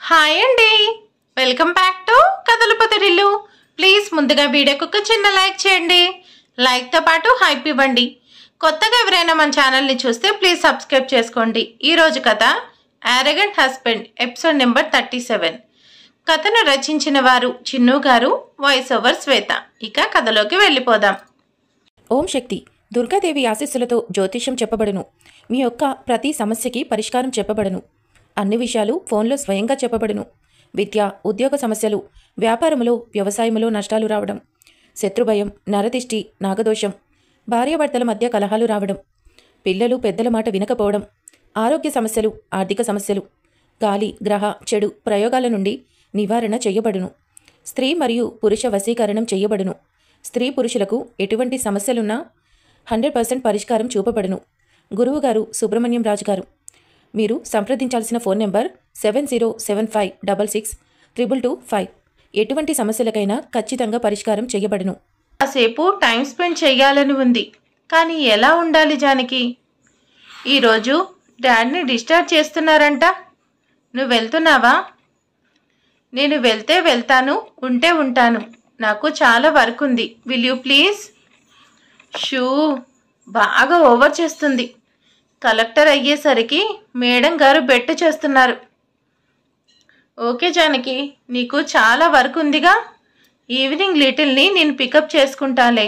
Hi అండి, welcome back to కథల పొదరిల్లు. Please ముందుగా వీడియోకి ఒక చిన్న లైక్ చేయండి. లైక్తో పాటు హైప్ ఇవ్వండి. కొత్తగా ఎవరైనా మన ఛానల్ని చూస్తే ప్లీజ్ సబ్స్క్రైబ్ చేసుకోండి. ఈరోజు కథ యారగెంట్ హస్బెండ్, ఎపిసోడ్ నెంబర్ 37. కథను రచించిన వారు చిన్ను గారు, వాయిస్ ఓవర్ శ్వేత. ఇక కథలోకి వెళ్ళిపోదాం. ఓం శక్తి. దుర్గాదేవి ఆశీస్సులతో జ్యోతిష్యం చెప్పబడును. మీ యొక్క ప్రతి సమస్యకి పరిష్కారం చెప్పబడును. అన్ని విషయాలు ఫోన్లో స్వయంగా చెప్పబడును. విద్య, ఉద్యోగ సమస్యలు, వ్యాపారములో, వ్యవసాయములో నష్టాలు రావడం, శత్రుభయం, నరదిష్టి, నాగదోషం, భార్యాభర్తల మధ్య కలహాలు రావడం, పిల్లలు పెద్దల మాట వినకపోవడం, ఆరోగ్య సమస్యలు, ఆర్థిక సమస్యలు, గాలి, గ్రహ, చెడు ప్రయోగాల నుండి నివారణ చేయబడును. స్త్రీ మరియు పురుష వశీకరణం చేయబడును. స్త్రీ పురుషులకు ఎటువంటి సమస్యలున్నా 100% పరిష్కారం చూపబడును. గురువుగారు సుబ్రహ్మణ్యం రాజు గారు. మీరు సంప్రదించాల్సిన ఫోన్ నెంబర్ 7075662225. ఎటువంటి సమస్యలకైనా ఖచ్చితంగా పరిష్కారం చేయబడును. కాసేపు టైం స్పెండ్ చేయాలని ఉంది, కానీ ఎలా ఉండాలి జానకి? ఈరోజు డాడీని డిశ్చార్జ్ చేస్తున్నారంట. నువ్వు వెళ్తున్నావా? నేను వెళ్తే వెళ్తాను, ఉంటే ఉంటాను. నాకు చాలా వర్క్ ఉంది. Will you please? షూ బాగా ఓవర్ చేస్తుంది. కలెక్టర్ అయ్యేసరికి మేడం గారు బెట్ట చేస్తున్నారు. ఓకే జానకి, నీకు చాలా వర్క్ ఉందిగా. ఈవినింగ్ లిటిల్ని నేను పికప్ చేసుకుంటాలే.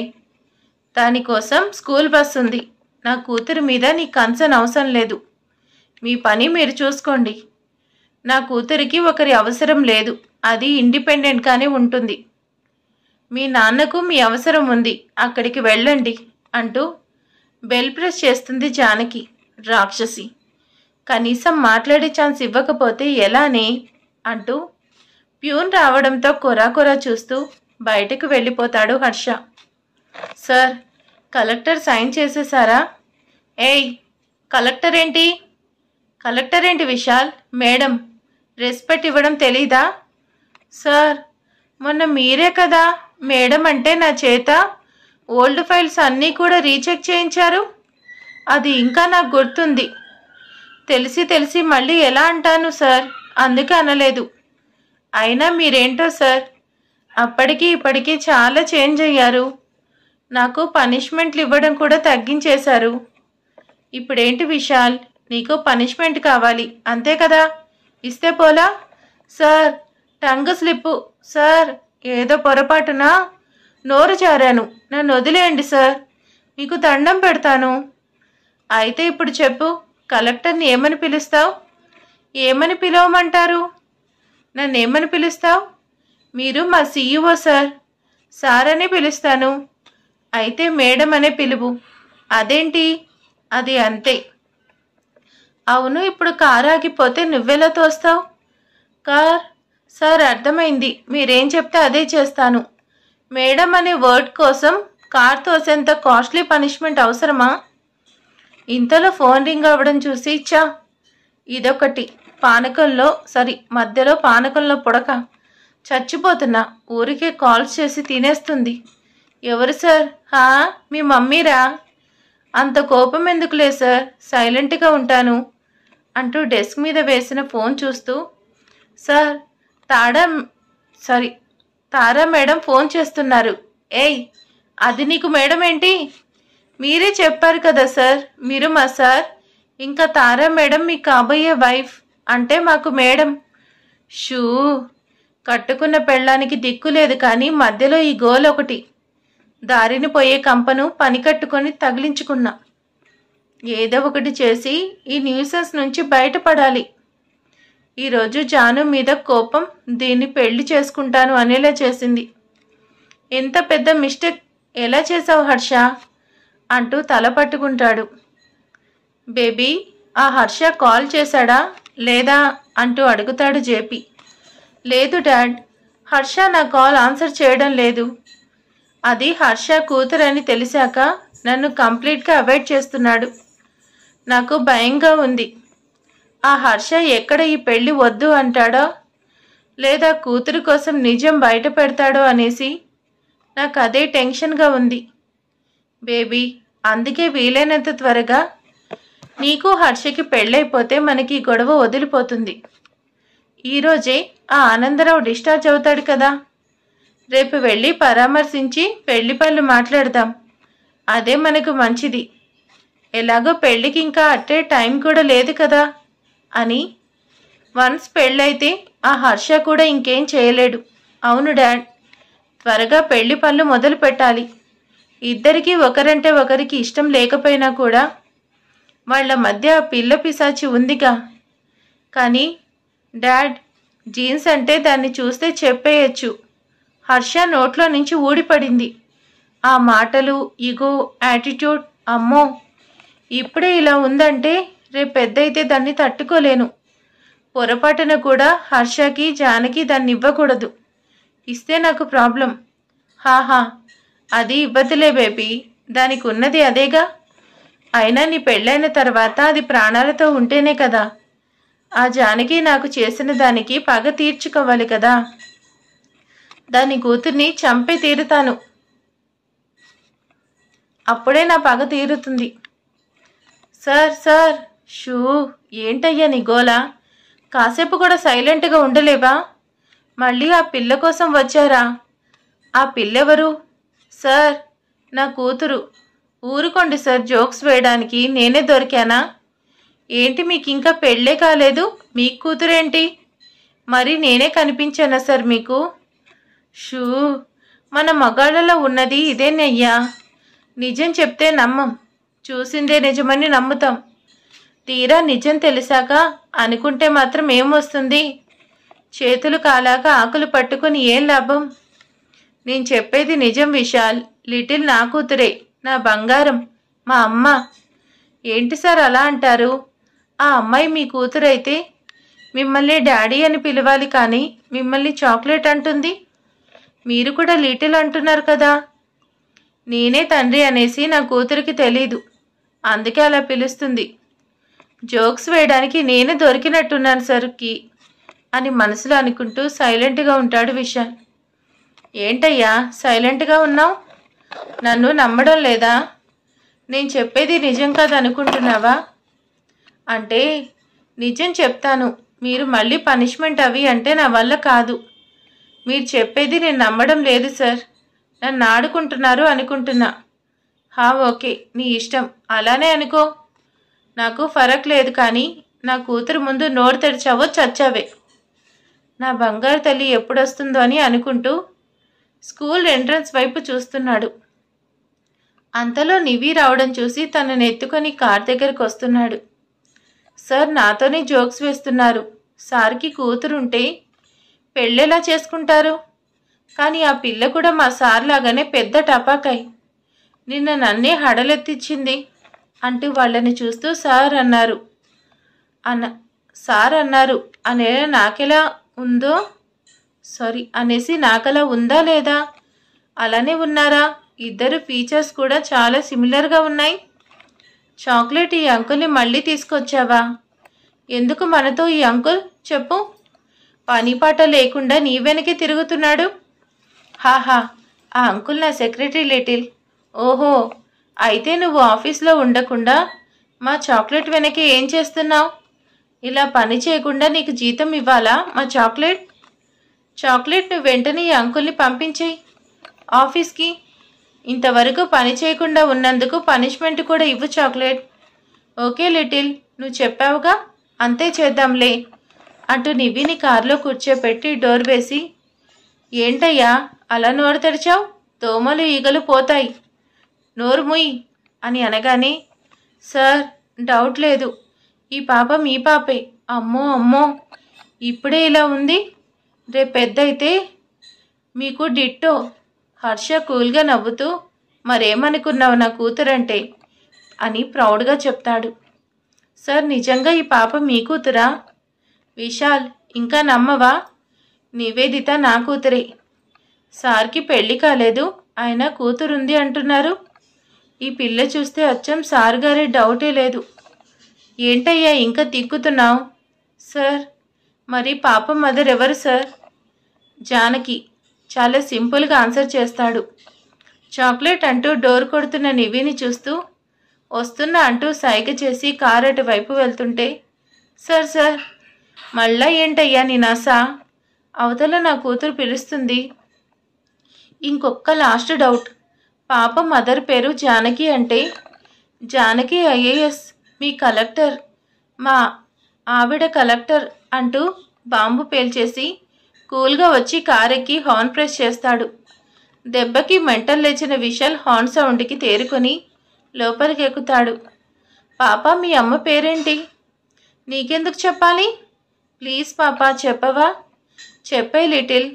దానికోసం స్కూల్ బస్ ఉంది. నా కూతురు మీద నీ కన్సర్న్ అవసరం లేదు. మీ పని మీరు చూసుకోండి. నా కూతురికి ఒకరి అవసరం లేదు. అది ఇండిపెండెంట్గానే ఉంటుంది. మీ నాన్నకు మీ అవసరం ఉంది, అక్కడికి వెళ్ళండి అంటూ బెల్ ప్రెస్ చేస్తుంది జానకి. రాక్షసి, కనీసం మాట్లాడే ఛాన్స్ ఇవ్వకపోతే ఎలానే అంటూ ప్యూన్ రావడంతో కొరా చూస్తూ బయటకు వెళ్ళిపోతాడు హర్ష. సార్, కలెక్టర్ సైన్ చేసేసారా? ఏయ్, కలెక్టర్ ఏంటి విశాల్? మేడం, రెస్పెక్ట్ ఇవ్వడం తెలీదా? సార్, మొన్న మీరే కదా మేడం అంటే నా చేత ఓల్డ్ ఫైల్స్ అన్నీ కూడా రీచెక్ చేయించారు. అది ఇంకా నాకు గుర్తుంది. తెలిసి మళ్ళీ ఎలా అంటాను సార్, అందుకే అనలేదు. అయినా మీరేంటో సార్, అప్పటికి ఇప్పటికీ చాలా చేంజ్ అయ్యారు. నాకు పనిష్మెంట్లు ఇవ్వడం కూడా తగ్గించేశారు. ఇప్పుడేంటి విశాల్, నీకు పనిష్మెంట్ కావాలి అంతే కదా? ఇస్తే పోలా? సార్, టంగ్ స్లిప్పు సార్, ఏదో పొరపాటున నోరు జారాను, నన్ను వదిలేయండి సార్, మీకు దండం పెడతాను. అయితే ఇప్పుడు చెప్పు, కలెక్టర్ని ఏమని పిలుస్తావు? ఏమని పిలవమంటారు? నన్ను ఏమని పిలుస్తావు? మీరు మా CEO సార్. సార్ అనే పిలుస్తాను. అయితే మేడం అనే పిలువు. అదేంటి? అది అంతే. అవును, ఇప్పుడు కారు ఆగిపోతే నువ్వెలా తోస్తావు? కార్? సార్, అర్థమైంది. మీరేం చెప్తే అదే చేస్తాను. మేడం అనే వర్డ్ కోసం కార్ తోసేంత కాస్ట్లీ పనిష్మెంట్ అవసరమా? ఇంతలో ఫోన్ రింగ్ అవ్వడం చూసి చా, ఇదొకటి మధ్యలో పానకంలో పుడక. చచ్చిపోతున్నా, ఊరికే కాల్స్ చేసి తినేస్తుంది. ఎవరు సార్? మీ మమ్మీరా? అంత కోపం ఎందుకులే సార్, సైలెంట్గా ఉంటాను అంటూ డెస్క్ మీద వేసిన ఫోన్ చూస్తూ, సార్, తారా మేడం ఫోన్ చేస్తున్నారు. ఏయ్, అది నీకు మేడం ఏంటి? మీరే చెప్పారు కదా సార్, మీరు మా సార్. ఇంకా తారా మేడం మీ కాబోయే వైఫ్, అంటే మాకు మేడం. షూ, కట్టుకున్న పెళ్ళానికి దిక్కు లేదు, కానీ మధ్యలో ఈ గోల్ ఒకటి. దారిని పోయే కంపను పని కట్టుకొని తగిలించుకున్నా. ఏదో ఒకటి చేసి ఈ న్యూసెన్స్ నుంచి బయటపడాలి. ఈరోజు జాను మీద కోపం దీన్ని పెళ్లి చేసుకుంటాను అనేలా చేసింది. ఎంత పెద్ద మిస్టేక్ ఎలా చేసావు హర్ష అంటూ తల పట్టుకుంటాడు. బేబీ, ఆ హర్ష కాల్ చేశాడా లేదా అంటూ అడుగుతాడు జేపీ. లేదు డాడ్, హర్ష నా కాల్ ఆన్సర్ చేయడం లేదు. అది హర్ష కూతురని తెలిసాక నన్ను కంప్లీట్గా అవాయిడ్ చేస్తున్నాడు. నాకు భయంగా ఉంది. ఆ హర్ష ఎక్కడ ఈ పెళ్లి వద్దు అంటాడో, లేదా కూతురు కోసం నిజం బయట పెడతాడో అనేసి నాకు అదే టెన్షన్గా ఉంది బేబీ. అందుకే వీలైనంత త్వరగా నీకు హర్షకి పెళ్ళైపోతే మనకి గొడవ వదిలిపోతుంది. ఈరోజే ఆ ఆనందరావు డిశ్చార్జ్ అవుతాడు కదా, రేపు వెళ్ళి పరామర్శించి పెళ్లి పనులు మాట్లాడదాం. అదే మనకు మంచిది. ఎలాగో పెళ్ళికి ఇంకా అట్టే టైం కూడా లేదు కదా అని. వన్స్ పెళ్ళైతే ఆ హర్ష కూడా ఇంకేం చేయలేడు. అవును డాడ్, త్వరగా పెళ్లి పనులు మొదలు పెట్టాలి. ఇద్దరికీ ఒకరంటే ఒకరికి ఇష్టం లేకపోయినా కూడా వాళ్ళ మధ్య పిల్ల పిశాచి ఉందిగా. కానీ డాడ్, జీన్స్ అంటే దాన్ని చూస్తే చెప్పేయచ్చు. హర్ష నోట్లో నుంచి ఊడిపడింది. ఆ మాటలు, ఇగో, యాటిట్యూడ్, అమ్మో, ఇప్పుడే ఇలా ఉందంటే రేపు పెద్దయితే దాన్ని తట్టుకోలేను. పొరపాటున కూడా హర్షకి, జానకి దాన్ని ఇవ్వకూడదు. ఇస్తే నాకు ప్రాబ్లం. హాహా, అది ఇవ్వదులే బేబీ, దానికి ఉన్నది అదేగా. అయినా నీ పెళ్ళైన తర్వాత అది ప్రాణాలతో ఉంటేనే కదా. ఆ జానకి నాకు చేసిన దానికి పగ తీర్చుకోవాలి కదా. దాని కూతుర్ని చంపే తీరుతాను. అప్పుడే నా పగ తీరుతుంది. సార్ సార్, షూ, ఏంటయ్యా నీ గోలా? కాసేపు కూడా సైలెంట్గా ఉండలేవా? మళ్ళీ ఆ పిల్ల కోసం వచ్చారా? ఆ పిల్లెవరు? సార్, నా కూతురు. ఊరుకోండి సార్, జోక్స్ వేయడానికి నేనే దొరికానా? ఏంటి మీకు ఇంకా పెళ్ళే కాలేదు? మీకు కూతురేంటి? మరి నేనే కనిపించానా సార్ మీకు? షూ, మన మగాళ్ళలో ఉన్నది ఇదేనయ్యా. నిజం చెప్తే నమ్మం, చూసిందే నిజమని నమ్ముతాం. తీరా నిజం తెలిసాక అనుకుంటే మాత్రం ఏమొస్తుంది? చేతులు కాలాక ఆకులు పట్టుకుని ఏం లాభం? నేను చెప్పేది నిజం విశాల్. లిటిల్ నా కూతురే, నా బంగారం, మా అమ్మ. ఏంటి సార్ అలా అంటారు? ఆ అమ్మాయి మీ కూతురైతే మిమ్మల్ని డాడీ అని పిలవాలి కానీ మిమ్మల్ని చాక్లెట్ అంటుంది. మీరు కూడా లిటిల్ అంటున్నారు కదా. నేనే తండ్రి అనేసి నా కూతురికి తెలీదు, అందుకే అలా పిలుస్తుంది. జోక్స్ వేయడానికి నేనే దొరికినట్టున్నాను సరుకి అని మనసులో అనుకుంటూ సైలెంట్గా ఉంటాడు విశాల్. ఏంటయ్యా సైలెంట్గా ఉన్నావు? నన్ను నమ్మడం లేదా? నేను చెప్పేది నిజం కాదనుకుంటున్నావా? అంటే నిజం చెప్తాను, మీరు మళ్ళీ పనిష్మెంట్ అవి అంటే నా వల్ల కాదు. మీరు చెప్పేది నేను నమ్మడం లేదు సార్. నన్ను ఆడుకుంటున్నారు అనుకుంటున్నా. ఓకే, నీ ఇష్టం, అలానే అనుకో. నాకు ఫరక్ లేదు, కానీ నా కూతురు ముందు నోరు తెరిచావో చచ్చావే. నా బంగారు తల్లి ఎప్పుడొస్తుందో అని అనుకుంటూ స్కూల్ ఎంట్రన్స్ వైపు చూస్తున్నాడు. అంతలో నివి రావడం చూసి తనను ఎత్తుకొని కార్ దగ్గరకు వస్తున్నాడు. సార్, నాతోనే జోక్స్ వేస్తున్నారు. సార్కి కూతురుంటే పెళ్ళెలా చేసుకుంటారు? కానీ ఆ పిల్ల కూడా మా సార్ లాగానే పెద్ద టపాకాయ్. నిన్న నన్నే హడలెత్తిచ్చింది అంటూ వాళ్ళని చూస్తూ సార్ అన్నారు అనే నాకెలా ఉందో అనేసి నాకలా ఉందా లేదా? అలానే ఉన్నారా? ఇద్దరు ఫీచర్స్ కూడా చాలా సిమిలర్గా ఉన్నాయి. చాక్లెట్, ఈ అంకుల్ని మళ్ళీ తీసుకొచ్చావా? ఎందుకు మనతో ఈ అంకుల్ చెప్పు? పనిపాట లేకుండా నీ వెనకే తిరుగుతున్నాడు. హాహా, ఆ అంకుల్ నా సెక్రటరీ లిటిల్. ఓహో, అయితే నువ్వు ఆఫీస్లో ఉండకుండా మా చాక్లెట్ వెనకే ఏం చేస్తున్నావు? ఇలా పని చేయకుండా నీకు జీతం ఇవ్వాలా మా చాక్లెట్? నువ్వు వెంటనే ఈ అంకుల్ని పంపించేయి ఆఫీస్కి. ఇంతవరకు పని చేయకుండా ఉన్నందుకు పనిష్మెంట్ కూడా ఇవ్వు చాక్లెట్. ఓకే లిటిల్, నువ్వు చెప్పావుగా, అంతే చేద్దాంలే అంటూ నివిని కారులో కూర్చోపెట్టి డోర్ వేసి, ఏంటయ్యా అలా నోరు తెరిచావు? దోమలు ఈగలు పోతాయి, నోరు ముయ్ అని అనగానే, సార్, డౌట్ లేదు, ఈ పాప మీ పాపే. అమ్మో, ఇప్పుడే ఇలా ఉంది, రేపు పెద్దయితే మీకు డిట్టో. హర్ష కూల్గా నవ్వుతూ, మరేమనుకున్నావు నా కూతురంటే అని ప్రౌడ్గా చెప్తాడు. సార్, నిజంగా ఈ పాప మీ కూతురా? విశాల్, ఇంకా నమ్మవా? నివేదిత నా కూతురే. సార్కి పెళ్ళి కాలేదు, ఆయన కూతురుంది అంటున్నారు. ఈ పిల్ల చూస్తే అచ్చం సార్ గారి డౌటే లేదు. ఏంటయ్యా ఇంకా తిక్కుతున్నావు? సార్, మరి పాప మదర్ ఎవరు సార్? జానకి. చాలా సింపుల్గా ఆన్సర్ చేస్తాడు. చాక్లెట్ అంటూ డోర్ కొడుతున్న నివిని చూస్తూ, వస్తున్నా అంటూ సైగ చేసి కారు అటువైపు వెళ్తుంటే, సార్, మళ్ళా ఏంటయ్యా నీ నాసా? అవతల నా కూతురు పిలుస్తుంది. ఇంకొక లాస్ట్ డౌట్. పాప మదర్ పేరు జానకి అంటే జానకి ఐఏఎస్ మీ కలెక్టర్, మా ఆవిడ కలెక్టర్ అంటూ బాంబు పేల్చేసి కూల్గా వచ్చి కారెక్కి హార్న్ ప్రెస్ చేస్తాడు. దెబ్బకి మెంటల్ లేచిన విశాల్ హార్న్ సౌండ్కి తేరుకొని లోపలికి ఎక్కుతాడు. పాప మీ అమ్మ పేరేంటి? నీకెందుకు చెప్పాలి? ప్లీజ్ పాప చెప్పవా? చెప్పే లిటిల్.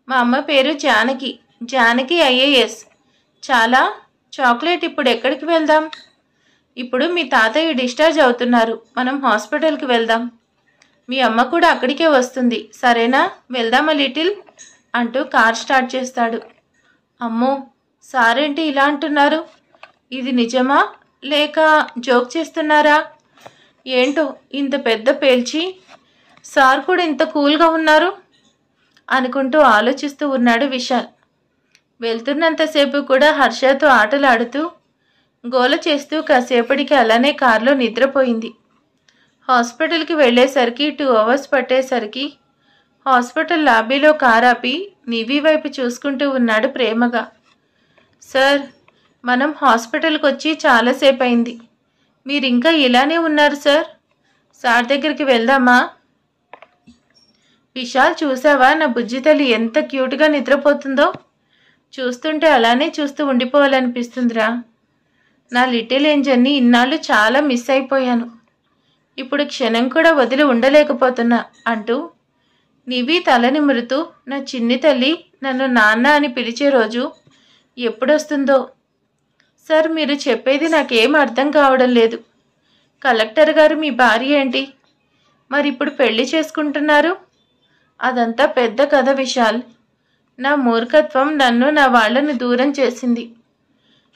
మా అమ్మ పేరు జానకి, జానకి ఐఏఎస్. చాలా చాక్లెట్. ఇప్పుడు ఎక్కడికి వెళ్దాం? ఇప్పుడు మీ తాతయ్య డిశ్చార్జ్ అవుతున్నారు, మనం హాస్పిటల్కి వెళ్దాం. మీ అమ్మ కూడా అక్కడికే వస్తుంది, సరేనా? వెళ్దామా లిటిల్ అంటూ కార్ స్టార్ట్ చేస్తాడు. అమ్మో, సారేంటి ఇలా అంటున్నారు? ఇది నిజమా లేక జోక్ చేస్తున్నారా? ఏంటో ఇంత పెద్ద పేల్చి సార్ కూడా ఇంత కూల్గా ఉన్నారు అనుకుంటూ ఆలోచిస్తూ ఉన్నాడు విశాల్. వెళ్తున్నంతసేపు కూడా హర్షతో ఆటలాడుతూ గోల చేస్తూ కాసేపటికి అలానే కారులో నిద్రపోయింది. హాస్పిటల్కి వెళ్ళేసరికి 2 hours పట్టేసరికి హాస్పిటల్ లాబీలో కారు ఆపి నివి వైపు చూసుకుంటూ ఉన్నాడు ప్రేమగా. సార్, మనం హాస్పిటల్కి వచ్చి చాలాసేపు అయింది, మీరు ఇంకా ఇలానే ఉన్నారు సార్. సార్ దగ్గరికి వెళ్దామా? విశాల్, చూసావా నా బుజ్జి తల్లి ఎంత క్యూట్గా నిద్రపోతుందో? చూస్తుంటే అలానే చూస్తూ ఉండిపోవాలనిపిస్తుందిరా. నా లిటిల్ ఏంజల్ని ఇన్నాళ్ళు చాలా మిస్ అయిపోయాను, ఇప్పుడు క్షణం కూడా వదిలి ఉండలేకపోతున్నా అంటూ నివి తల నిమురుతూ, నా చిన్ని తల్లి నన్ను నాన్న అని పిలిచే రోజు ఎప్పుడొస్తుందో? సార్, మీరు చెప్పేది నాకేం అర్థం కావడం లేదు. కలెక్టర్ గారు మీ భార్య ఏంటి? మరి ఇప్పుడు పెళ్లి చేసుకుంటున్నారు? అదంతా పెద్ద కథ విశాల్. నా మూర్ఖత్వం నన్ను నా వాళ్ళని దూరం చేసింది.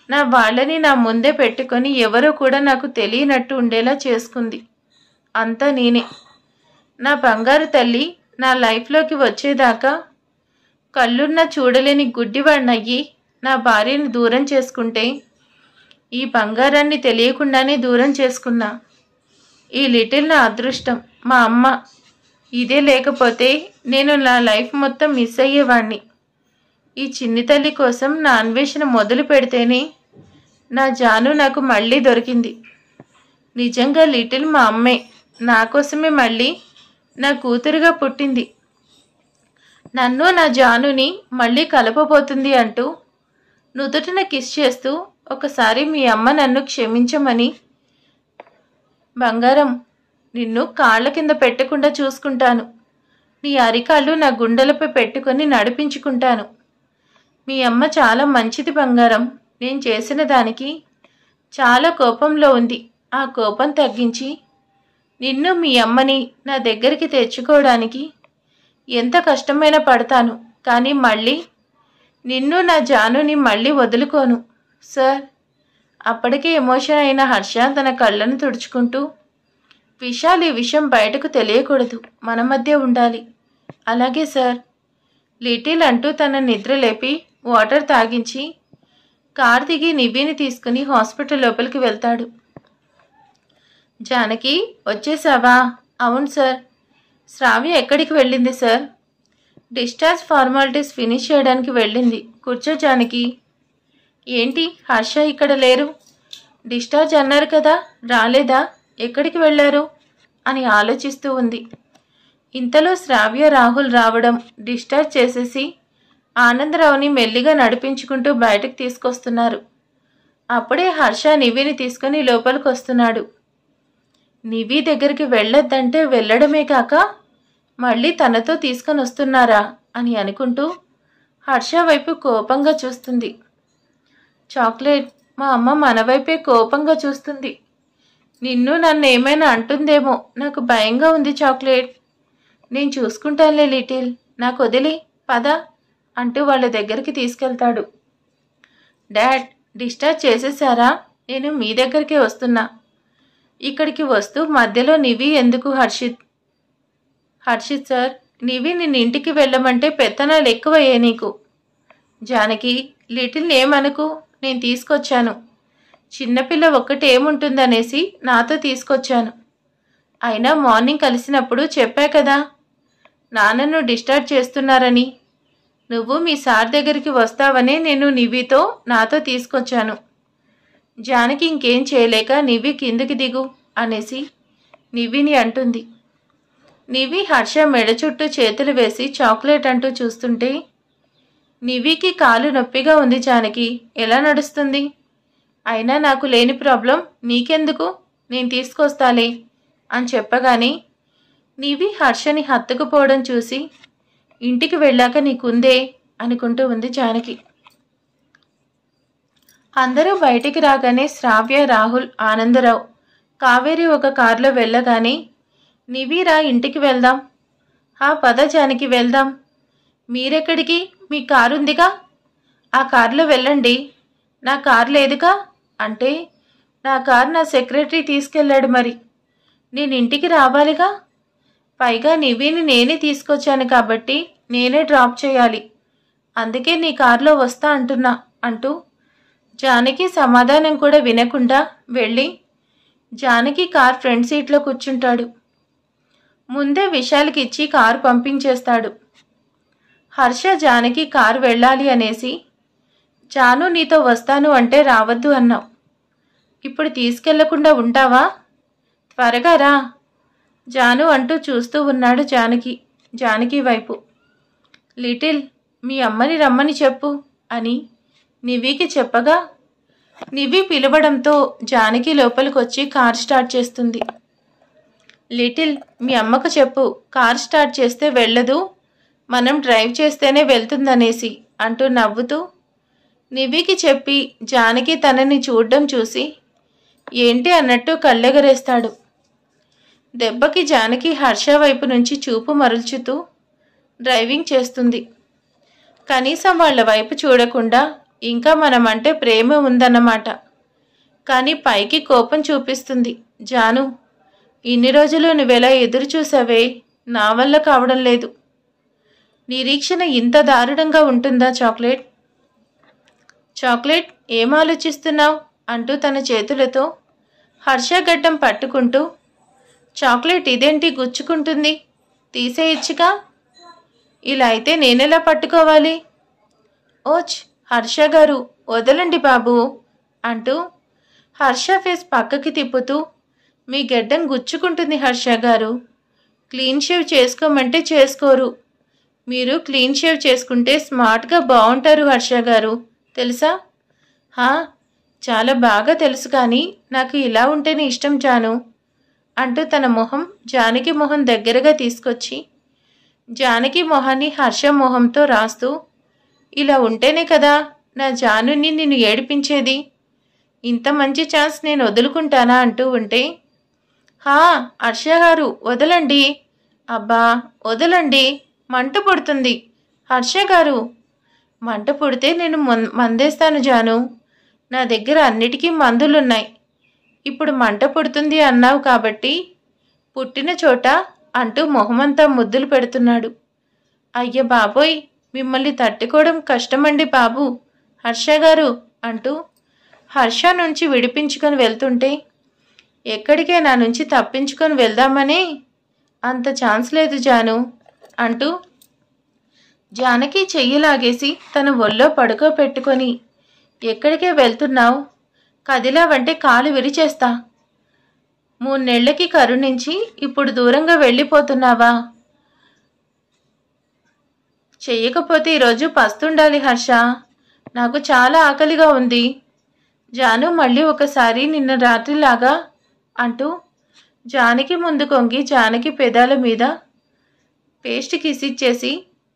నా వాళ్ళని నా ముందే పెట్టుకొని ఎవరో కూడా నాకు తెలియనట్టు ఉండేలా చేసుకుంది. అంతా నేనే. నా బంగారు తల్లి నా లైఫ్లోకి వచ్చేదాకా కళ్ళున్నా చూడలేని గుడ్డివాడినయ్యి నా భార్యని దూరం చేసుకుంటే ఈ బంగారాన్ని తెలియకుండానే దూరం చేసుకున్నా. ఈ లిటిల్ నా అదృష్టం. మా అమ్మ ఇదే లేకపోతే నేను నా లైఫ్ మొత్తం మిస్ అయ్యేవాణ్ణి. ఈ చిన్ని తల్లి కోసం నా అన్వేషణ మొదలు పెడితేనే నా జాను నాకు మళ్ళీ దొరికింది. నిజంగా లిటిల్ మా అమ్మే నా కోసమే మళ్ళీ నా కూతురుగా పుట్టింది. నన్ను నా జానుని మళ్ళీ కలపబోతుంది అంటూ నుదుటిన కిస్ చేస్తూ, ఒకసారి మీ అమ్మ నన్ను క్షమించమని. బంగారం, నిన్ను కాళ్ళ కింద పెట్టకుండా చూసుకుంటాను. నీ అరికాళ్ళు నా గుండెలపై పెట్టుకొని నడిపించుకుంటాను. మీ అమ్మ చాలా మంచిది బంగారం. నేను చేసిన దానికి చాలా కోపంలో ఉంది. ఆ కోపం తగ్గించి నిన్ను మీ అమ్మని నా దగ్గరికి తెచ్చుకోవడానికి ఎంత కష్టమైనా పడతాను, కానీ మళ్ళీ నిన్ను నా జానుని మళ్ళీ వదులుకోను సార్. అప్పటికే ఎమోషన్ అయిన హర్ష తన కళ్ళను తుడుచుకుంటూ, విశాల్, ఈ విషయం బయటకు తెలియకూడదు, మన మధ్య ఉండాలి. అలాగే సార్. లిటిల్ అంటూ తన నిద్ర లేపి వాటర్ తాగించి కార్ దిగి నివ్విని తీసుకుని హాస్పిటల్ లోపలికి వెళ్తాడు. జానకి, వచ్చేసావా? అవును సార్. శ్రావ్య ఎక్కడికి వెళ్ళింది సార్? డిశ్చార్జ్ ఫార్మాలిటీస్ ఫినిష్ చేయడానికి వెళ్ళింది. కూర్చో జానకి. ఏంటి హర్ష ఇక్కడ లేరు? డిశ్చార్జ్ అన్నారు కదా, రాలేదా? ఎక్కడికి వెళ్ళారు అని ఆలోచిస్తూ ఉంది. ఇంతలో శ్రావ్య రాహుల్ రావడం, డిశ్చార్జ్ చేసేసి ఆనందరావుని మెల్లిగా నడిపించుకుంటూ బయటకు తీసుకొస్తున్నారు. అప్పుడే హర్ష నివిని తీసుకుని లోపలికి వస్తున్నాడు. నివి దగ్గరికి వెళ్ళొద్దంటే వెళ్ళడమే కాక మళ్ళీ తనతో తీసుకొని వస్తున్నారా అని అనుకుంటూ హర్ష వైపు కోపంగా చూస్తుంది. చాక్లెట్, మా అమ్మ మన వైపే కోపంగా చూస్తుంది. నిన్ను నన్ను ఏమైనా అంటుందేమో, నాకు భయంగా ఉంది చాక్లెట్. నేను చూసుకుంటానులే లిటిల్, నాకు వదిలి పద అంటూ వాళ్ళ దగ్గరికి తీసుకెళ్తాడు. డాడ్, డిశ్చార్జ్ చేసేసారా? నేను మీ దగ్గరికే వస్తున్నా. ఇక్కడికి వస్తూ మధ్యలో నివి ఎందుకు? హర్షిత్ సార్, నివి నిన్ను ఇంటికి వెళ్ళమంటే పెత్తనాలు ఎక్కువయ్యే నీకు. జానకి, లిటిల్ ఏమనుకు, నేను తీసుకొచ్చాను. చిన్నపిల్ల ఒక్కటి ఏముంటుందనేసి నాతో తీసుకొచ్చాను. అయినా మార్నింగ్ కలిసినప్పుడు చెప్పా కదా నాన్నను డిస్టర్బ్ చేస్తున్నారని. నువ్వు మీ సార్ దగ్గరికి వస్తావనే నేను నివ్వితో నాతో తీసుకొచ్చాను. జానకి ఇంకేం చేయలేక నివ్వి కిందికి దిగు అనేసి నివ్విని అంటుంది. నివ్వి హర్ష మెడ చుట్టూ చేతులు వేసి చాక్లెట్ అంటూ చూస్తుంటే, నివ్వికి కాలు నొప్పిగా ఉంది జానకి, ఎలా నడుస్తుంది? అయినా నాకు లేని ప్రాబ్లం నీకెందుకు, నేను తీసుకొస్తాలే అని చెప్పగానే నివ్వి హర్షని హత్తుకుపోవడం చూసి, ఇంటికి వెళ్ళాక నీకుందే అనుకుంటూ ఉంది జానకి. అందరూ బయటికి రాగానే శ్రావ్య, రాహుల్, ఆనందరావు, కావేరి ఒక కారులో వెళ్ళగానే, నివ్విరా ఇంటికి వెళ్దాం. పద జానకి వెళ్దాం. మీరెక్కడికి? మీ కారు ఉందిగా, ఆ కారులో వెళ్ళండి. నా కారు లేదుగా అంటే, నా కారు నా సెక్రటరీ తీసుకెళ్ళాడు, మరి నేను ఇంటికి రావాలిగా. పైగా నివ్విని నేనే తీసుకొచ్చాను కాబట్టి నేనే డ్రాప్ చేయాలి. అందుకే నీ కారులో వస్తా అంటున్నా అంటూ జానకి సమాధానం కూడా వినకుండా వెళ్ళి జానకి కార్ ఫ్రంట్ సీట్లో కూర్చుంటాడు. ముందే విశాల్కి ఇచ్చి కారు పంపించేస్తాడు. హర్ష జానకి కారు వెళ్ళాలి అనేసి, జాను నీతో వస్తాను అంటే రావద్దు అన్నావు. ఇప్పుడు తీసుకెళ్లకుండా ఉంటావా? త్వరగా రా జాను అంటూ చూస్తూ ఉన్నాడు జానకి వైపు. లిటిల్, మీ అమ్మని రమ్మని చెప్పు అని నివ్వికి చెప్పగా, నివ్వి పిలవడంతో జానకి లోపలికొచ్చి కార్ స్టార్ట్ చేస్తుంది. లిటిల్, మీ అమ్మకు చెప్పు కార్ స్టార్ట్ చేస్తే వెళ్ళదు, మనం డ్రైవ్ చేస్తేనే వెళ్తుందనేసి అంటూ నవ్వుతూ నివ్వికి చెప్పి జానకి తనని చూడ్డం చూసి ఏంటి అన్నట్టు కళ్ళెగరేస్తాడు. దెబ్బకి జానకి హర్ష వైపు నుంచి చూపు మరల్చుతూ డ్రైవింగ్ చేస్తుంది. కనీసం వాళ్ళ వైపు చూడకుండా ఇంకా మనమంటే ప్రేమ ఉందన్నమాట. కానీ పైకి కోపం చూపిస్తుంది. జాను, ఇన్ని రోజులు నువ్వెలా ఎదురు చూసావే, నా వల్ల కావడం లేదు. నిరీక్షణ ఇంత దారుణంగా ఉంటుందా? చాక్లెట్ ఏం ఆలోచిస్తున్నావు అంటూ తన చేతులతో హర్ష గడ్డం పట్టుకుంటూ, చాక్లెట్ ఇదేంటి గుచ్చుకుంటుంది, తీసేయచ్చుగా. ఇలా అయితే నేనెలా పట్టుకోవాలి? ఓచ్ హర్ష గారు, వదలండి బాబు అంటూ హర్ష ఫేస్ పక్కకి తిప్పుతూ, మీ గడ్డం గుచ్చుకుంటుంది హర్ష గారు. క్లీన్ షేవ్ చేసుకోమంటే చేసుకోరు. మీరు క్లీన్ షేవ్ చేసుకుంటే స్మార్ట్గా బాగుంటారు హర్ష గారు, తెలుసా? చాలా బాగా తెలుసు, కానీ నాకు ఇలా ఉంటేనే ఇష్టం జాను అంటూ తన మొహం జానకి మొహం దగ్గరగా తీసుకొచ్చి జానకి మొహాన్ని హర్ష మొహంతో రాస్తూ, ఇలా ఉంటేనే కదా నా జానుని నిన్ను ఏడిపించేది. ఇంత మంచి ఛాన్స్ నేను వదులుకుంటానా అంటూ ఉంటే, హర్ష గారు వదలండి, అబ్బా వదలండి, మంట పుడుతుంది. హర్ష గారు, మంట పుడితే నేను మందేస్తాను జాను, నా దగ్గర అన్నిటికీ మందులున్నాయి. ఇప్పుడు మంట పుడుతుంది అన్నావు కాబట్టి పుట్టిన చోట అంటూ మొహమంతా ముద్దులు పెడుతున్నాడు. అయ్య బాబోయ్, మిమ్మల్ని తట్టుకోవడం కష్టమండి బాబు హర్ష గారు అంటూ హర్ష నుంచి విడిపించుకొని వెళ్తుంటే, ఎక్కడికే నా నుంచి తప్పించుకొని వెళ్దామని అంత ఛాన్స్ లేదు జాను అంటూ జానకి చెయ్యి లాగేసి తన ఒళ్ళో పడుకోబెట్టుకొని, ఎక్కడికే వెళ్తున్నావు, కదిలావంటే కాలు విరిచేస్తా. 3 నెలలకి కరుణించి ఇప్పుడు దూరంగా వెళ్ళిపోతున్నావా? చెయ్యకపోతే ఈరోజు పస్తుండాలి హర్ష, నాకు చాలా ఆకలిగా ఉంది. జాను మళ్ళీ ఒకసారి నిన్న రాత్రిలాగా అంటూ జానకి ముందు కొంగి జానకి పెదాల మీద పేస్ట్ కిసిచ్చేసి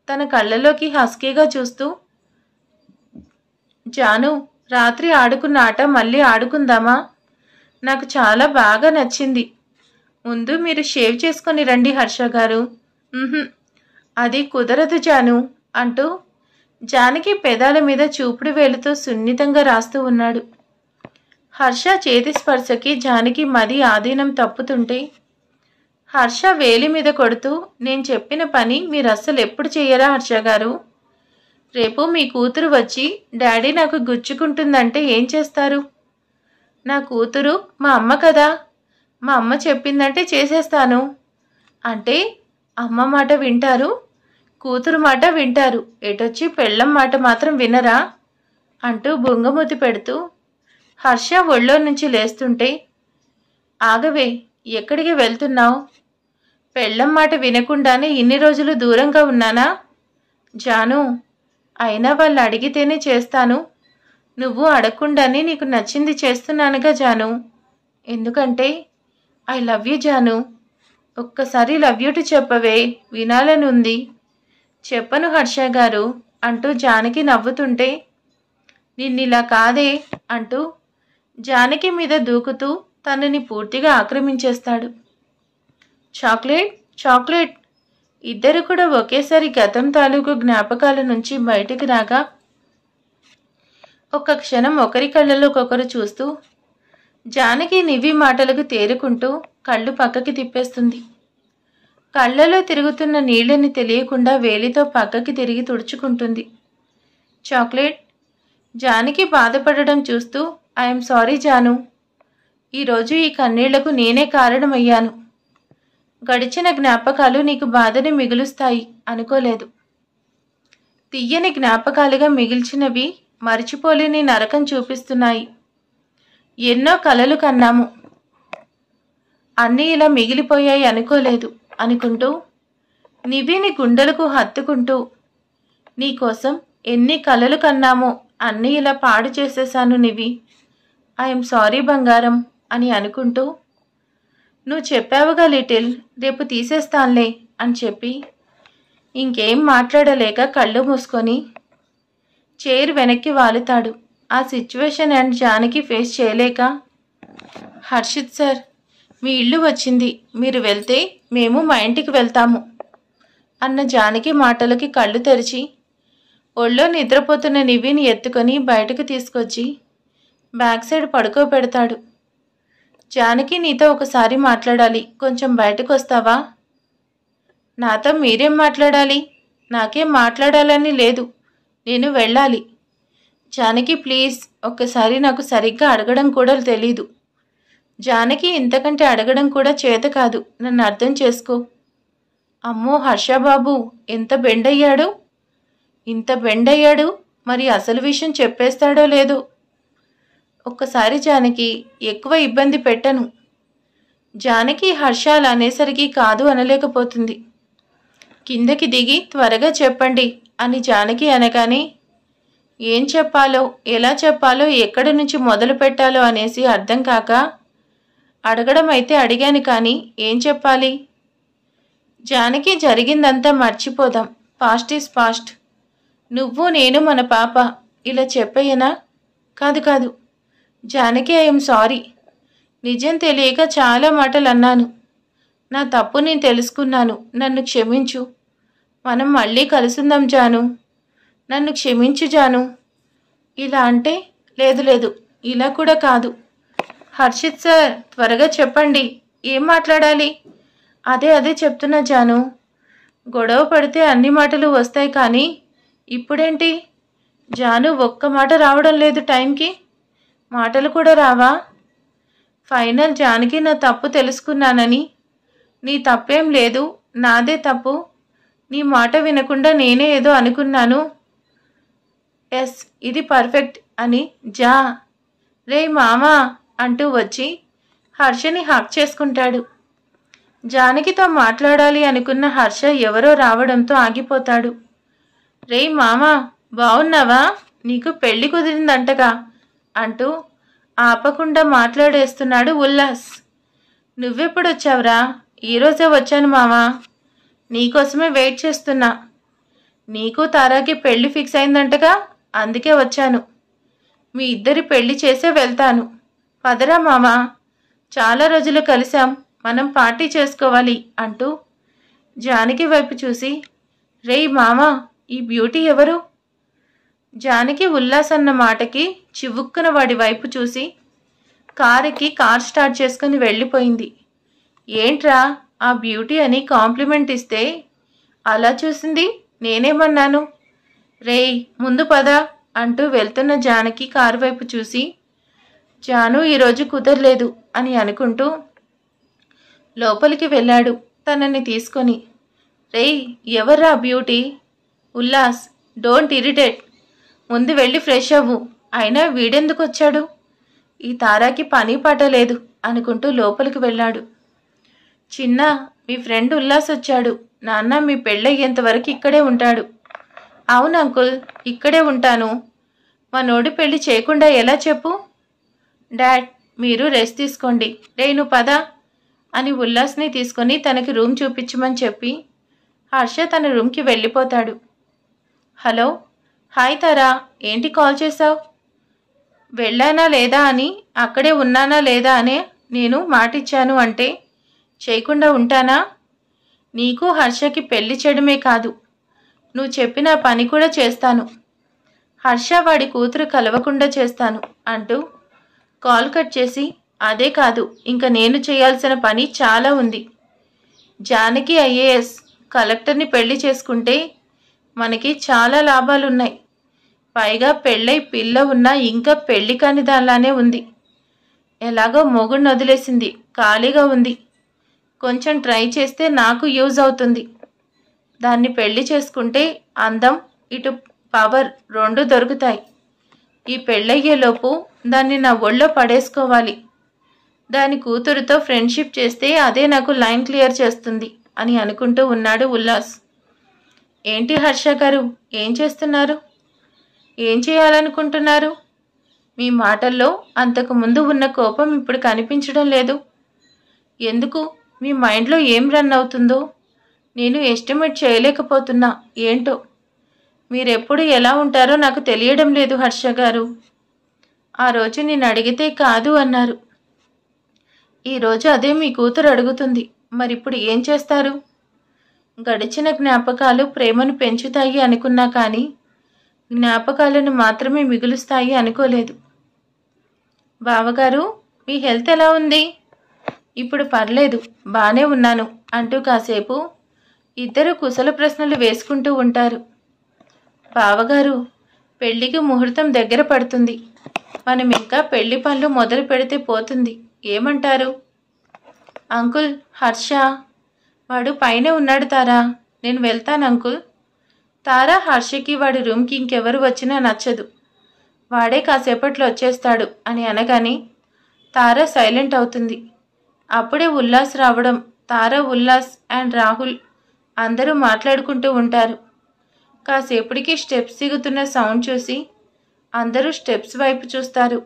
తన కళ్ళలోకి హస్కీగా చూస్తూ, జాను రాత్రి ఆడుకున్న ఆట మళ్ళీ ఆడుకుందామా? నాకు చాలా బాగా నచ్చింది. ముందు మీరు షేవ్ చేసుకొని రండి హర్ష గారు. అది కుదరదు జాను అంటూ జానకి పెదాల మీద చూపుడు వేలుతో సున్నితంగా రాస్తూ ఉన్నాడు. హర్ష చేతి స్పర్శకి జానకి మది ఆధీనం తప్పుతుంటే హర్ష వేలి మీద కొడుతూ, నేను చెప్పిన పని మీరు అస్సలు ఎప్పుడు చెయ్యరా హర్ష గారు? రేపు మీ కూతురు వచ్చి డాడీ నాకు గుచ్చుకుంటుందంటే ఏం చేస్తారు? నా కూతురు మా అమ్మ కదా, మా అమ్మ చెప్పిందంటే చేసేస్తాను. అంటే అమ్మ మాట వింటారు, కూతురు మాట వింటారు, ఎటొచ్చి పెళ్ళం మాట మాత్రం వినరా అంటూ బొంగమూతి పెడుతూ హర్ష ఒళ్ళో నుంచి లేస్తుంటే, ఆగవే, ఎక్కడికి వెళ్తున్నావు? పెళ్ళం మాట వినకుండానే ఇన్ని రోజులు దూరంగా ఉన్నానా? జాను, అయినా వాళ్ళు అడిగితేనే చేస్తాను. నువ్వు అడగకుండానే నీకు నచ్చింది చేస్తున్నానుగా జాను. ఎందుకంటే ఐ లవ్ యూ జాను. ఒక్కసారి లవ్ యూ టు చెప్పవే, వినాలని ఉంది. చెప్పను హర్ష గారు అంటూ జానకి నవ్వుతుంటే, నిన్నిలా కాదే అంటూ జానకి మీద దూకుతూ తనని పూర్తిగా ఆక్రమించేస్తాడు. Chocolate, chocolate. ఇద్దరు కూడా ఒకేసారి గతం తాలూకు జ్ఞాపకాల నుంచి బయటికి రాగా ఒక్క క్షణం ఒకరి కళ్ళలోకొకరు చూస్తూ జానకి నివి మాటలకు తేరుకుంటూ కళ్ళు పక్కకి తిప్పేస్తుంది. కళ్ళలో తిరుగుతున్న నీళ్ళని తెలియకుండా వేలితో పక్కకి తిరిగి తుడుచుకుంటుంది. చాక్లెట్. జానకి బాధపడడం చూస్తూ, ఐఎమ్ సారీ జాను. ఈరోజు ఈ కన్నీళ్లకు నేనే కారణమయ్యాను. గడిచిన జ్ఞాపకాలు నీకు బాధని మిగులుస్తాయి అనుకోలేదు. తీయని జ్ఞాపకాలుగా మిగిల్చినవి మరిచిపోలేని నరకం చూపిస్తున్నాయి. ఎన్నో కలలు కన్నాము, అన్నీ ఇలా మిగిలిపోయాయి అనుకోలేదు అనుకుంటూ నివిని గుండెలకు హత్తుకుంటూ, నీకోసం ఎన్ని కలలు కన్నామో అన్నీ ఇలా పాడు చేసేశాను నివి. ఐఎమ్ సారీ బంగారం అని అనుకుంటూ, నువ్వు చెప్పావుగా లిటిల్, రేపు తీసేస్తానులే అని చెప్పి ఇంకేం మాట్లాడలేక కళ్ళు మూసుకొని చైర్ వెనక్కి వాలుతాడు. ఆ సిచ్యువేషన్ అండ్ జానకి ఫేస్ చేయలేక, హర్షిత్ సార్, మీ ఇల్లు వచ్చింది, మీరు వెళ్తే మేము మా ఇంటికి వెళ్తాము అన్న జానకి మాటలకి కళ్ళు తెరిచి ఒళ్ళో నిద్రపోతున్న నివిని ఎత్తుకొని బయటకు తీసుకొచ్చి బ్యాక్ సైడ్ పడుకోబెడతాడు. జానకి, నీతో ఒకసారి మాట్లాడాలి, కొంచెం బయటకు వస్తావా? నాతో మీరేం మాట్లాడాలి? నాకేం మాట్లాడాలని లేదు, నేను వెళ్ళాలి. జానకి ప్లీజ్, ఒక్కసారి నాకు సరిగ్గా అడగడం కూడా తెలీదు. జానకి, ఇంతకంటే అడగడం కూడా చేత కాదు, నన్ను అర్థం చేసుకో. అమ్మో హర్షబాబు, ఎంత బెండయ్యాడు, ఇంత బెండయ్యాడు, మరి అసలు విషయం చెప్పేస్తాడో లేదో. ఒక్కసారి జానకి, ఎక్కువ ఇబ్బంది పెట్టను. జానకి హర్ష అలా అనేసరికి కాదు అనలేకపోతుంది. కిందకి దిగి త్వరగా చెప్పండి అని జానకి అనగానే, ఏం చెప్పాలో, ఎలా చెప్పాలో, ఎక్కడి నుంచి మొదలు పెట్టాలో అనేసి అర్థం కాక, అడగడం అయితే అడిగాను కానీ ఏం చెప్పాలి? జానకి, జరిగిందంతా మర్చిపోదాం, పాస్ట్ ఈజ్ పాస్ట్. నువ్వు నేను మన పాప, ఇలా చెప్పయ్యనా? కాదు కాదు జానకి, ఐఎమ్ సారీ. నిజం తెలియక చాలా మాటలు అన్నాను. నా తప్పు నేను తెలుసుకున్నాను, నన్ను క్షమించు. మనం మళ్ళీ కలుసుందాం జాను, నన్ను క్షమించు జాను. ఇలా అంటే, లేదు లేదు, ఇలా కూడా కాదు. హర్షిత్ సార్, త్వరగా చెప్పండి, ఏం మాట్లాడాలి? అదే చెప్తున్నా జాను. గొడవ పడితే అన్ని మాటలు వస్తాయి కానీ ఇప్పుడేంటి జాను, ఒక్క మాట రావడం లేదు టైంకి? మాటలు కూడా రావా? ఫైనల్ జానకి, నా తప్పు తెలుసుకున్నానని. నీ తప్పేం లేదు, నాదే తప్పు. నీ మాట వినకుండా నేనే ఏదో అనుకున్నాను. ఎస్, ఇది పర్ఫెక్ట్ అని జా. రే మామా అంటూ వచ్చి హర్షని హక్ చేసుకుంటాడు. జానకితో మాట్లాడాలి అనుకున్న హర్ష ఎవరో రావడంతో ఆగిపోతాడు. రే మామా, బావున్నావా? నీకు పెళ్లి కుదిరిందంటగా అంటూ ఆపకుండా మాట్లాడేస్తున్నాడు ఉల్లాస్. నువ్వెప్పుడొచ్చావురా? ఈరోజే వచ్చాను మామా, నీకోసమే వెయిట్ చేస్తున్నా. నీకు తారాకి పెళ్లి ఫిక్స్ అయిందంటగా, అందుకే వచ్చాను. మీ ఇద్దరి పెళ్లి చేసే వెళ్తాను. పదరా మామా, చాలా రోజులు కలిసాం, మనం పార్టీ చేసుకోవాలి అంటూ జానకి వైపు చూసి, రేయ్ మామా, ఈ బ్యూటీ ఎవరు? జానకి ఉల్లాస్ అన్న మాటకి చివుక్కున వాడి వైపు చూసి కారుకి కార్ స్టార్ట్ చేసుకుని వెళ్ళిపోయింది. ఏంట్రా ఆ బ్యూటీ అని కాంప్లిమెంట్ ఇస్తే అలా చూసింది? నేనేమన్నాను? రేయ్ ముందు పద అంటూ వెళ్తున్న జానకి కారు వైపు చూసి, జాను ఈరోజు కుదరలేదు అని అనుకుంటూ, లోపలికి వెళ్ళాడు తనని తీసుకొని. రేయ్, ఎవర్రా బ్యూటీ? Ullas, don't irritate. ముందు వెళ్ళి ఫ్రెష్ అవ్వు. అయినా వీడెందుకు వచ్చాడు? ఈ తారాకి పని పాట లేదు అనుకుంటూ లోపలికి వెళ్ళాడు. చిన్న, మీ ఫ్రెండ్ ఉల్లాస్ వచ్చాడు. నాన్న మీ పెళ్ళయ్యేంత వరకు ఇక్కడే ఉంటాడు. అవును అంకుల్, ఇక్కడే ఉంటాను. మా నోడి పెళ్లి చేయకుండా ఎలా చెప్పు? డాడ్, మీరు రెస్ట్ తీసుకోండి. రేయ్ నువ్వు పద అని ఉల్లాస్ని తీసుకొని తనకి రూమ్ చూపించమని చెప్పి హర్ష తన రూమ్కి వెళ్ళిపోతాడు. హలో, హాయ్ తారా, ఏంటి కాల్ చేసావు? వెళ్ళానా లేదా అని, అక్కడే ఉన్నానా లేదా అనే నేను మాటిచ్చాను అంటే చేయకుండా ఉంటానా? నీకు హర్షకి పెళ్లి చేయడమే కాదు, నువ్వు చెప్పిన పని కూడా చేస్తాను. హర్ష వాడి కూతురు కలవకుండా చేస్తాను అంటూ కాల్ కట్ చేసి, అదే కాదు ఇంకా నేను చేయాల్సిన పని చాలా ఉంది. జానకి ఐఏఎస్ కలెక్టర్ని పెళ్లి చేసుకుంటే మనకి చాలా లాభాలున్నాయి. పైగా పెళ్ళై పిల్ల ఉన్నా ఇంకా పెళ్లి కాని దానిలానే ఉంది. ఎలాగో మొగుడిని వదిలేసింది, ఖాళీగా ఉంది. కొంచెం ట్రై చేస్తే నాకు యూజ్ అవుతుంది. దాన్ని పెళ్లి చేసుకుంటే అందం ఇటు పవర్ రెండు దొరుకుతాయి. ఈ పెళ్ళయ్యేలోపు దాన్ని నా ఒళ్ళో పడేసుకోవాలి. దాని కూతురుతో ఫ్రెండ్షిప్ చేస్తే అదే నాకు లైన్ క్లియర్ చేస్తుంది అని అనుకుంటూ ఉన్నాడు ఉల్లాస్. ఏంటి హర్ష గారు, ఏం చేస్తున్నారు? ఏం చేయాలనుకుంటున్నారు? మీ మాటల్లో అంతకు ముందు ఉన్న కోపం ఇప్పుడు కనిపించడం లేదు. ఎందుకు? మీ మైండ్లో ఏం రన్ అవుతుందో నేను ఎస్టిమేట్ చేయలేకపోతున్నా. ఏంటో మీరెప్పుడు ఎలా ఉంటారో నాకు తెలియడం లేదు హర్ష గారు. ఆ రోజు నేను అడిగితే కాదు అన్నారు. ఈరోజు అదే మీ కూతురు అడుగుతుంది. మరిప్పుడు ఏం చేస్తారు? గడిచిన జ్ఞాపకాలు ప్రేమను పెంచుతాయి అనుకున్నా కానీ జ్ఞాపకాలను మాత్రమే మిగులుస్తాయి అనుకోలేదు. బావగారు, మీ హెల్త్ ఎలా ఉంది? ఇప్పుడు పర్లేదు, బానే ఉన్నాను అంటూ కాసేపు ఇద్దరు కుశల ప్రశ్నలు వేసుకుంటూ ఉంటారు. బావగారు, పెళ్లికి ముహూర్తం దగ్గర పడుతుంది. మనం ఇంకా పెళ్లి పనులు మొదలు పెడితే పోతుంది. ఏమంటారు? అంకుల్, హర్ష వాడు పైనే ఉన్నాడు తారా, నేను వెళ్తాను అంకుల్. తారా హర్షకి వాడి రూమ్కి ఇంకెవరు వచ్చినా నచ్చదు. వాడే కాసేపట్లో వచ్చేస్తాడు అని అనగానే తారా సైలెంట్ అవుతుంది. అప్పుడే ఉల్లాస్ రావడం, తారా, ఉల్లాస్ అండ్ రాహుల్ అందరూ మాట్లాడుకుంటూ ఉంటారు. కాసేపటికి స్టెప్స్ దిగుతున్న సౌండ్ చూసి అందరూ స్టెప్స్ వైపు చూస్తారు.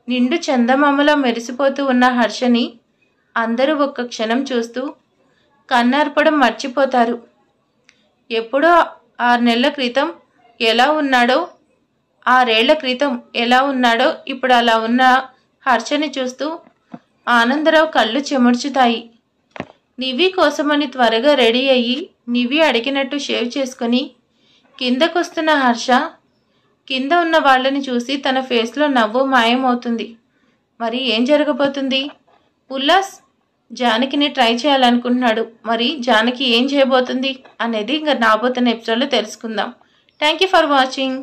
నిండు చందమామలా మెరిసిపోతూ ఉన్న హర్షని అందరూ ఒక్క క్షణం చూస్తూ కన్నార్పడం మర్చిపోతారు. ఎప్పుడో 6 నెలల క్రితం ఎలా ఉన్నాడో, 6 ఏళ్ల క్రితం ఎలా ఉన్నాడో ఇప్పుడు అలా ఉన్న హర్షని చూస్తూ ఆనందరావు కళ్ళు చెమర్చుతాయి. నివి కోసమని త్వరగా రెడీ అయ్యి నివి అడిగినట్టు షేవ్ చేసుకుని కిందకొస్తున్న హర్ష కింద ఉన్న వాళ్ళని చూసి తన ఫేస్లో నవ్వు మాయమవుతుంది. మరి ఏం జరగబోతుంది? ఉల్లాస్ జానకిని ట్రై చేయాలనుకుంటున్నాడు. మరి జానకి ఏం చేయబోతుంది అనేది ఇంకా రాబోతున్న ఎపిసోడ్లో తెలుసుకుందాం. Thank you for watching.